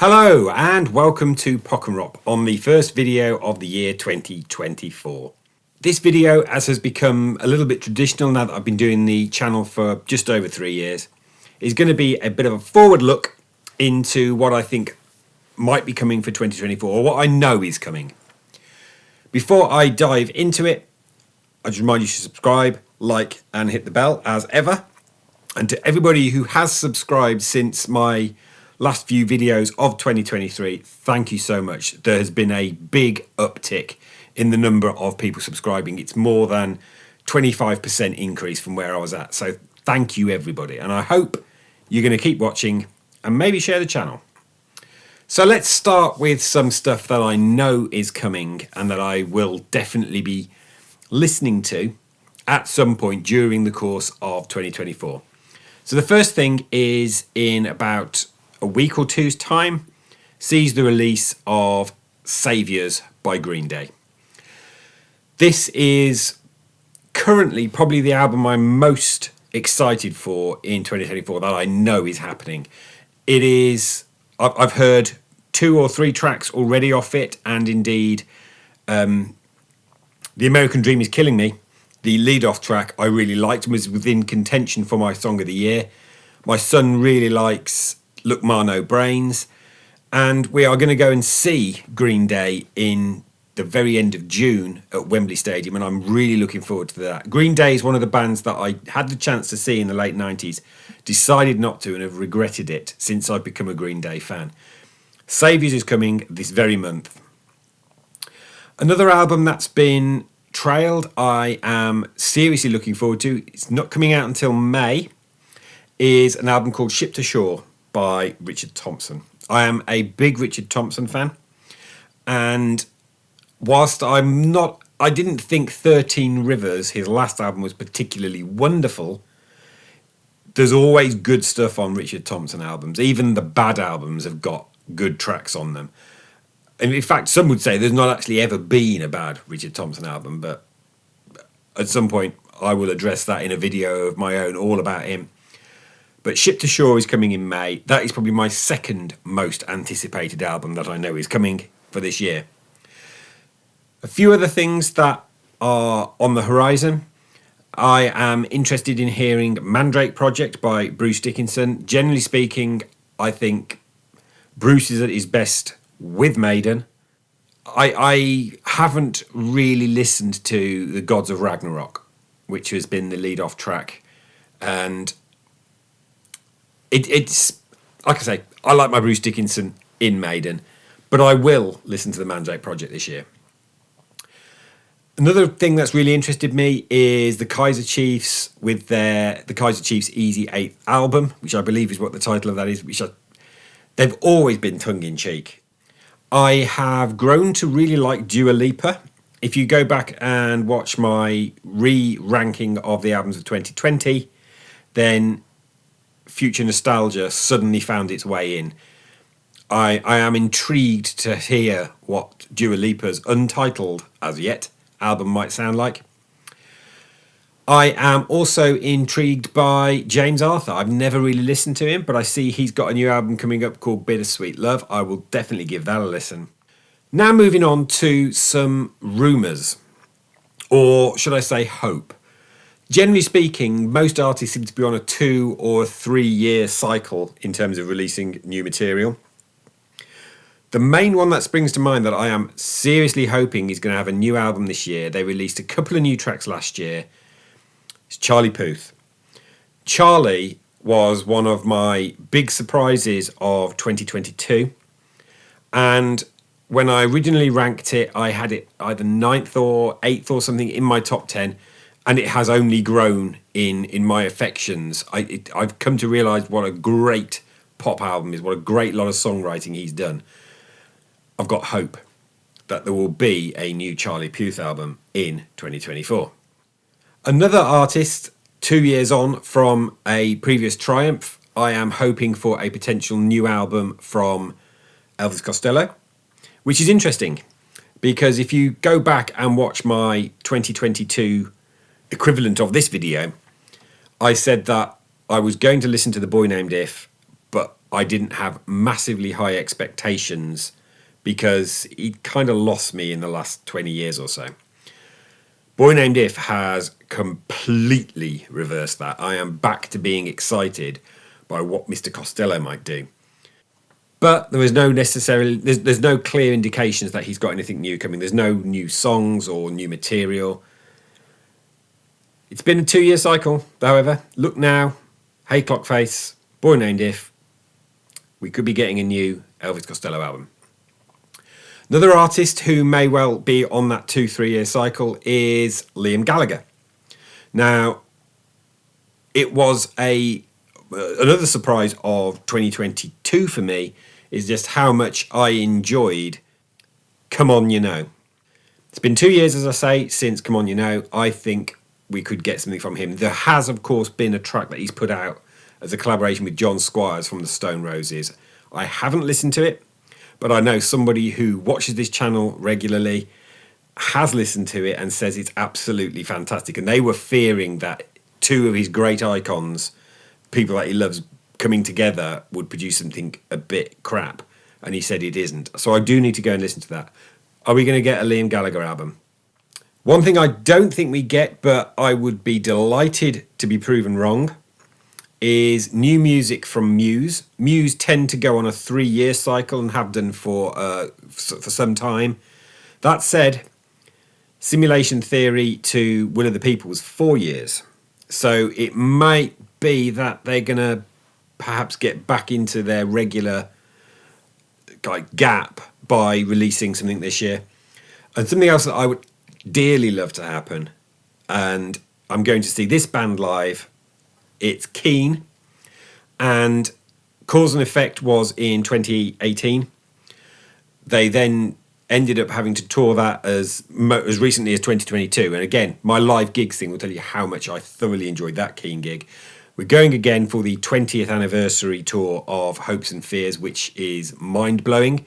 Hello and welcome to Pock and Rock on the first video of the year 2024. This video, as has become a little bit traditional now that I've been doing the channel for just over 3 years, is going to be a bit of a forward look into what I think might be coming for 2024, or what I know is coming. Before I dive into it, I just remind you to subscribe, like and hit the bell as ever. And to everybody who has subscribed since my last few videos of 2023, thank you so much. There has been a big uptick in the number of people subscribing. It's more than 25% increase from where I was at. So thank you everybody. And I hope you're going to keep watching and maybe share the channel. So let's start with some stuff that I know is coming and that I will definitely be listening to at some point during the course of 2024. So the first thing is in about a week or two's time, sees the release of Saviours by Green Day. This is currently probably the album I'm most excited for in 2024 that I know is happening. It is, I've heard 2 or 3 tracks already off it, and indeed The American Dream is Killing Me, the lead-off track, I really liked and was within contention for my Song of the Year. My son really likes Look Ma No Brains, and we are going to go and see Green Day in the very end of June at Wembley Stadium, and I'm really looking forward to that. Green Day is one of the bands that I had the chance to see in the late 90s, decided not to, and have regretted it since I've become a Green Day fan. Saviours is coming this very month. Another album that's been trailed, I am seriously looking forward to, it's not coming out until May, is an album called Ship to Shore by Richard Thompson. I am a big Richard Thompson fan, and whilst I didn't think 13 Rivers, his last album, was particularly wonderful, there's always good stuff on Richard Thompson albums. Even the bad albums have got good tracks on them. And in fact, some would say there's not actually ever been a bad Richard Thompson album, but at some point I will address that in a video of my own all about him. But Ship to Shore is coming in May. That is probably my second most anticipated album that I know is coming for this year. A few other things that are on the horizon. I am interested in hearing Mandrake Project by Bruce Dickinson. Generally speaking, I think Bruce is at his best with Maiden. I haven't really listened to The Gods of Ragnarok, which has been the lead-off track, and it's like I say, I like my Bruce Dickinson in Maiden, but I will listen to the Mandrake Project this year. Another thing that's really interested me is the Kaiser Chiefs with the Kaiser Chiefs Easy 8th album, which I believe is what the title of that is, they've always been tongue-in-cheek. I have grown to really like Dua Lipa. If you go back and watch my re-ranking of the albums of 2020, then Future Nostalgia suddenly found its way in. I am intrigued to hear what Dua Lipa's untitled, as yet, album might sound like. I am also intrigued by James Arthur. I've never really listened to him, but I see he's got a new album coming up called Bittersweet Love. I will definitely give that a listen. Now moving on to some rumours, or should I say hope. Generally speaking, most artists seem to be on a 2 or 3 year cycle in terms of releasing new material. The main one that springs to mind that I am seriously hoping is going to have a new album this year, they released a couple of new tracks last year, is Charlie Puth. Charlie was one of my big surprises of 2022, and when I originally ranked it, I had it either 9th or 8th or something in my top 10, and it has only grown in my affections. I've come to realise what a great pop album is, what a great lot of songwriting he's done. I've got hope that there will be a new Charlie Puth album in 2024. Another artist, 2 years on from a previous triumph, I am hoping for a potential new album from Elvis Costello, which is interesting because if you go back and watch my 2022 equivalent of this video, I said that I was going to listen to The Boy Named If, but I didn't have massively high expectations because he kind of lost me in the last 20 years or so. Boy Named If has completely reversed that. I am back to being excited by what Mr. Costello might do. But there was no necessarily, there's no clear indications that he's got anything new coming. There's no new songs or new material. It's been a 2-year cycle, however. Look Now, Hey Clockface, Boy Named If. We could be getting a new Elvis Costello album. Another artist who may well be on that 2-3 year cycle is Liam Gallagher. Now, it was another surprise of 2022 for me is just how much I enjoyed Come On You Know. It's been 2 years, as I say, since Come On You Know. I think we could get something from him. There has, of course, been a track that he's put out as a collaboration with John Squires from the Stone Roses. I haven't listened to it, but I know somebody who watches this channel regularly has listened to it and says it's absolutely fantastic. And they were fearing that two of his great icons, people that he loves, coming together would produce something a bit crap. And he said it isn't. So I do need to go and listen to that. Are we going to get a Liam Gallagher album? One thing I don't think we get, but I would be delighted to be proven wrong, is new music from Muse. Muse tend to go on a 3-year cycle and have done for some time. That said, Simulation Theory to Will of the People was 4 years. So it might be that they're going to perhaps get back into their regular gap by releasing something this year. And something else that I would dearly love to happen, and I'm going to see this band live. It's Keane, and Cause and Effect was in 2018. They then ended up having to tour that as recently as 2022. And again, my live gigs thing will tell you how much I thoroughly enjoyed that Keane gig. We're going again for the 20th anniversary tour of Hopes and Fears, which is mind-blowing.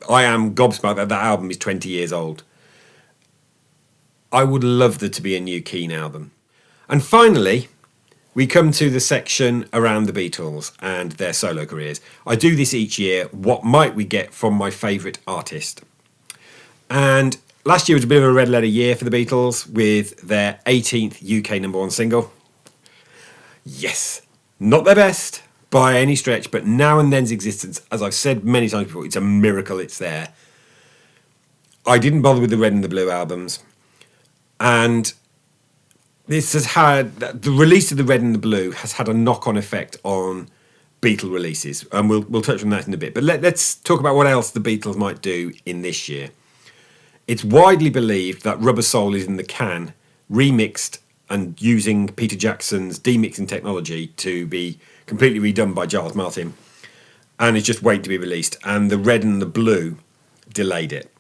I am gobsmacked that album is 20 years old. I would love there to be a new Keane album. And finally, we come to the section around the Beatles and their solo careers. I do this each year. What might we get from my favourite artist? And last year was a bit of a red letter year for the Beatles with their 18th UK #1 single. Yes, not their best by any stretch, but Now and Then's existence, as I've said many times before, it's a miracle it's there. I didn't bother with the Red and the Blue albums. And this has had, the release of the Red and the Blue has had a knock-on effect on Beatle releases. And we'll touch on that in a bit. But let's talk about what else the Beatles might do in this year. It's widely believed that Rubber Soul is in the can, remixed and using Peter Jackson's demixing technology to be completely redone by Giles Martin, and it's just waiting to be released. And the Red and the Blue delayed it.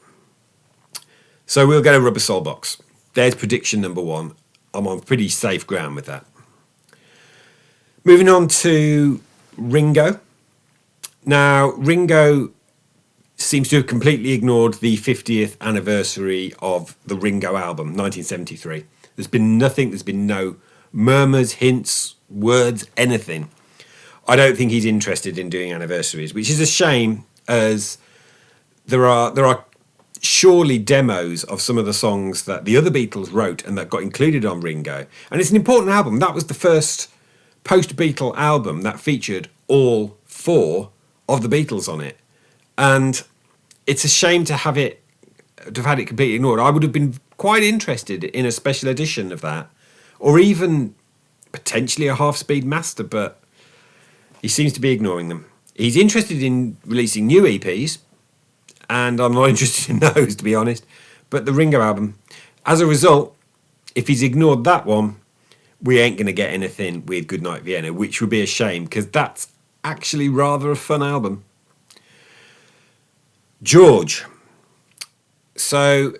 So we'll get a Rubber Soul box. There's prediction number 1. I'm on pretty safe ground with that. Moving on to Ringo. Now, Ringo seems to have completely ignored the 50th anniversary of the Ringo album, 1973. There's been nothing, there's been no murmurs, hints, words, anything. I don't think he's interested in doing anniversaries, which is a shame, as there are surely demos of some of the songs that the other Beatles wrote and that got included on Ringo. And it's an important album. That was the first post-Beatle album that featured all 4 of the Beatles on it. And it's a shame to have had it completely ignored. I would have been quite interested in a special edition of that, or even potentially a half-speed master, but he seems to be ignoring them. He's interested in releasing new EPs, and I'm not interested in those, to be honest. But the Ringo album, as a result, if he's ignored that one, we ain't going to get anything with Goodnight Vienna, which would be a shame, because that's actually rather a fun album. George. So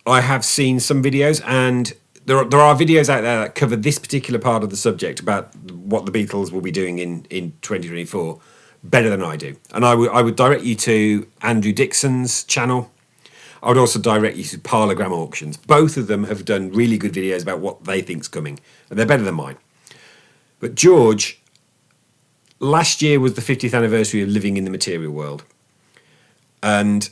I have seen some videos, and there are videos out there that cover this particular part of the subject about what the Beatles will be doing in 2024 better than I do. And I would direct you to Andrew Dixon's channel. I would also direct you to Parlogram Auctions. Both of them have done really good videos about what they think's coming, and they're better than mine. But George, last year was the 50th anniversary of Living in the Material World. And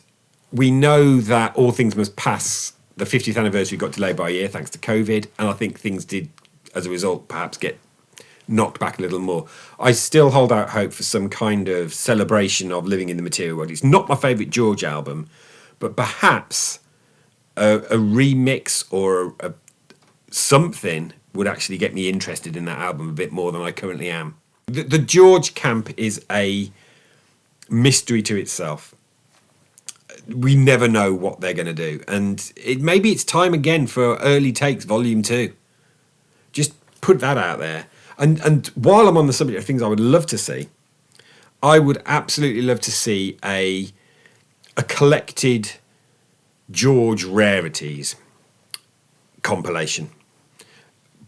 we know that All Things Must Pass, the 50th anniversary, got delayed by a year thanks to COVID. And I think things did, as a result, perhaps get knocked back a little more. I still hold out hope for some kind of celebration of Living in the Material World. It's not my favourite George album, but perhaps a remix or something would actually get me interested in that album a bit more than I currently am. The George Camp is a mystery to itself. We never know what they're going to do, and maybe it's time again for Early Takes Volume 2. Just put that out there. And while I'm on the subject of things I would love to see, I would absolutely love to see a collected George rarities compilation,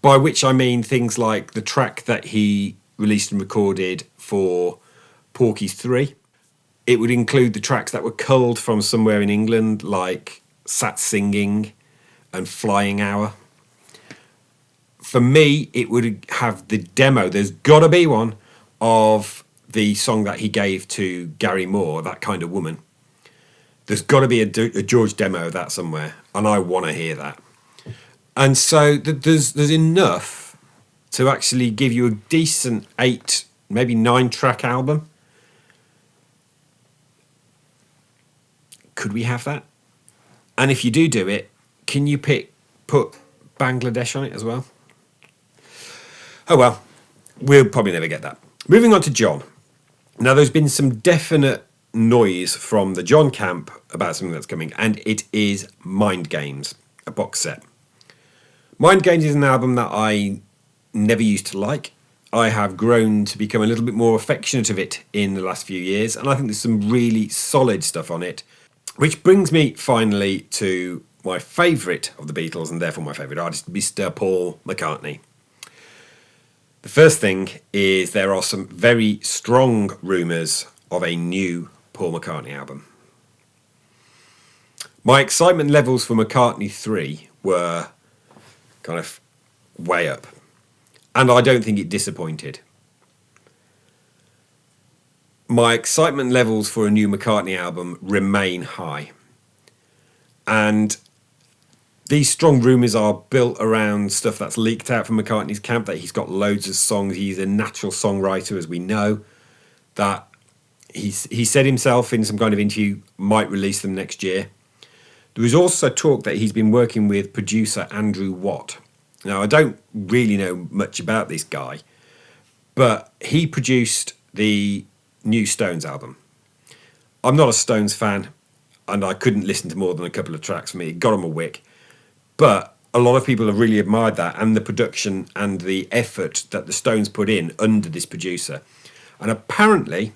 by which I mean things like the track that he released and recorded for Porky's 3. It would include the tracks that were culled from somewhere in England, like Sat Singing and Flying Hour. For me, it would have the demo. There's got to be one of the song that he gave to Gary Moore, That Kind of Woman. There's got to be a George demo of that somewhere, and I want to hear that. And so there's enough to actually give you a decent 8, maybe 9-track album. Could we have that? And if you do it, can you put Bangladesh on it as well? Oh well, we'll probably never get that. Moving on to John. Now, there's been some definite noise from the John camp about something that's coming, and it is Mind Games, a box set. Mind Games is an album that I never used to like. I have grown to become a little bit more affectionate of it in the last few years, and I think there's some really solid stuff on it. Which brings me finally to my favourite of the Beatles, and therefore my favourite artist, Mr. Paul McCartney. The first thing is there are some very strong rumours of a new Paul McCartney album. My excitement levels for McCartney 3 were kind of way up, and I don't think it disappointed. My excitement levels for a new McCartney album remain high, and these strong rumours are built around stuff that's leaked out from McCartney's camp, that he's got loads of songs. He's a natural songwriter, as we know, that he said himself in some kind of interview might release them next year. There was also talk that he's been working with producer Andrew Watt. Now, I don't really know much about this guy, but he produced the new Stones album. I'm not a Stones fan, and I couldn't listen to more than a couple of tracks for me. It got on my wick. But a lot of people have really admired that and the production and the effort that the Stones put in under this producer. And apparently,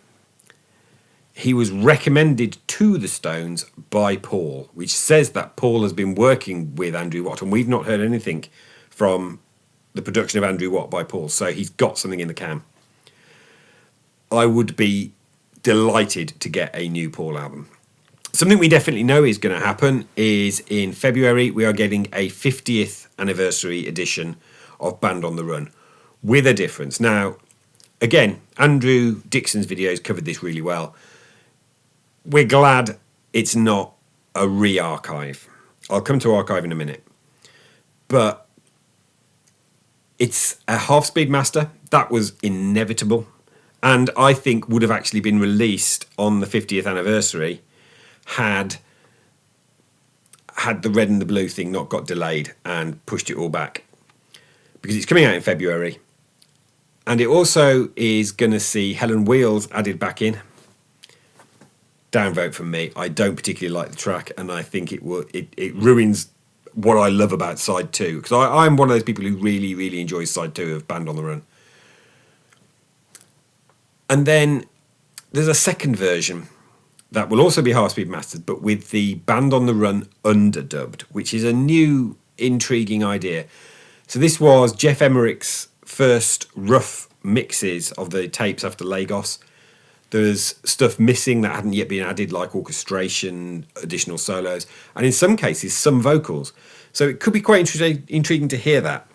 he was recommended to the Stones by Paul, which says that Paul has been working with Andrew Watt, and we've not heard anything from the production of Andrew Watt by Paul. So he's got something in the can. I would be delighted to get a new Paul album. Something we definitely know is going to happen is in February we are getting a 50th anniversary edition of Band on the Run, with a difference. Now, again, Andrew Dixon's videos covered this really well. We're glad it's not a re-archive. I'll come to archive in a minute. But it's a half-speed master. That was inevitable, and I think would have actually been released on the 50th anniversary had the red and the blue thing not got delayed and pushed it all back, because it's coming out in February, and it also is going to see Helen Wheels added back in. Downvote from me. I don't particularly like the track, and I think it ruins what I love about side 2, because I'm one of those people who really, really enjoys side 2 of Band on the Run. And then there's a second version that will also be half-speed mastered, but with the Band on the Run underdubbed, which is a new, intriguing idea. So this was Jeff Emmerich's first rough mixes of the tapes after Lagos. There's stuff missing that hadn't yet been added, like orchestration, additional solos, and in some cases, some vocals. So it could be quite intriguing to hear that.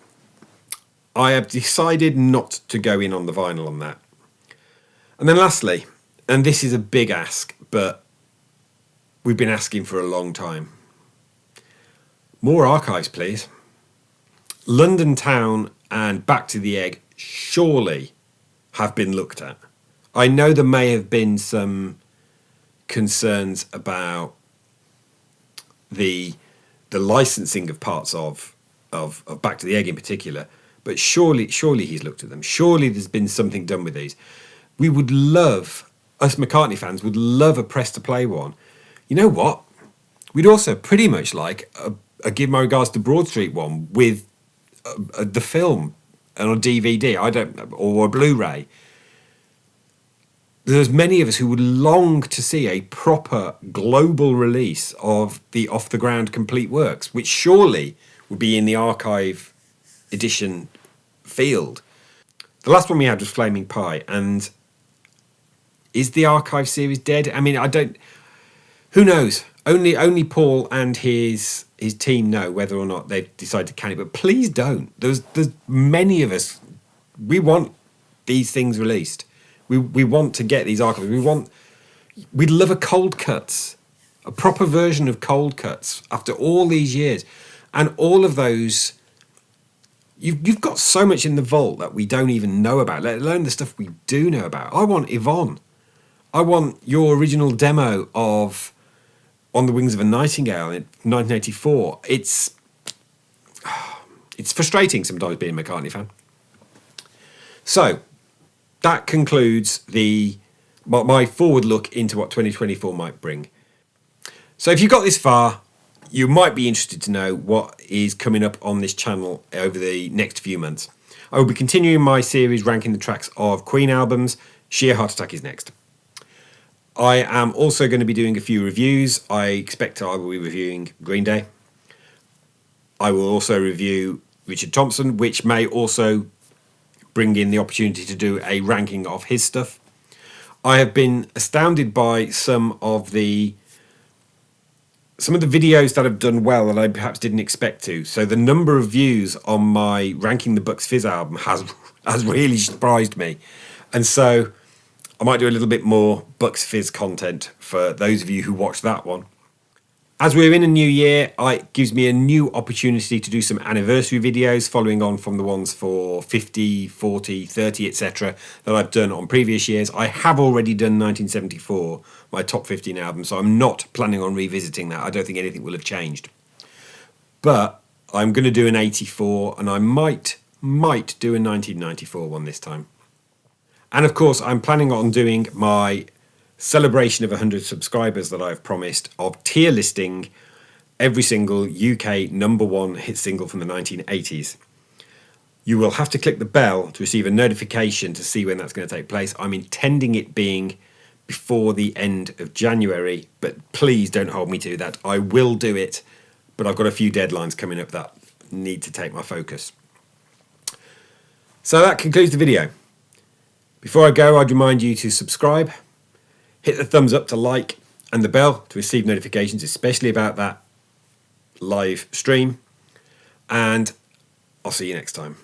I have decided not to go in on the vinyl on that. And then lastly, and this is a big ask, but we've been asking for a long time. More archives, please. London Town and Back to the Egg surely have been looked at. I know there may have been some concerns about the licensing of parts of Back to the Egg in particular, but surely he's looked at them. Surely there's been something done with these. We would love, us McCartney fans would love a press to play one. You know what? We'd also pretty much like a Give My Regards to Broad Street one with the film and on DVD, or a Blu-ray. There's many of us who would long to see a proper global release of the off-the-ground complete works, which surely would be in the archive edition field. The last one we had was Flaming Pie, and is the archive series dead? I mean, who knows? Only Paul and his team know whether or not they've decided to can it, but please don't. There's many of us, we want these things released. We want to get these archives. We'd love a Cold Cuts, a proper version of Cold Cuts after all these years. And all of those, you've got so much in the vault that we don't even know about, let alone the stuff we do know about. I want Yvonne. I want your original demo of On the Wings of a Nightingale in 1984. It's frustrating sometimes being a McCartney fan. So that concludes my forward look into what 2024 might bring. So if you got this far, you might be interested to know what is coming up on this channel over the next few months. I will be continuing my series ranking the tracks of Queen albums. Sheer Heart Attack is next. I am also going to be doing a few reviews. I expect I will be reviewing Green Day. I will also review Richard Thompson, which may also bring in the opportunity to do a ranking of his stuff. I have been astounded by some of the videos that have done well that I perhaps didn't expect to. So the number of views on my Ranking the Bucks Fizz album has really surprised me. And so I might do a little bit more Bucks Fizz content for those of you who watched that one. As we're in a new year, it gives me a new opportunity to do some anniversary videos following on from the ones for 50, 40, 30, etc. that I've done on previous years. I have already done 1974, my top 15 albums, so I'm not planning on revisiting that. I don't think anything will have changed. But I'm going to do an 84, and I might do a 1994 one this time. And of course, I'm planning on doing my celebration of 100 subscribers that I've promised of tier listing every single UK #1 hit single from the 1980s. You will have to click the bell to receive a notification to see when that's going to take place. I'm intending it being before the end of January, but please don't hold me to that. I will do it, but I've got a few deadlines coming up that need to take my focus. So that concludes the video. Before I go, I'd remind you to subscribe, hit the thumbs up to like, and the bell to receive notifications, especially about that live stream. And I'll see you next time.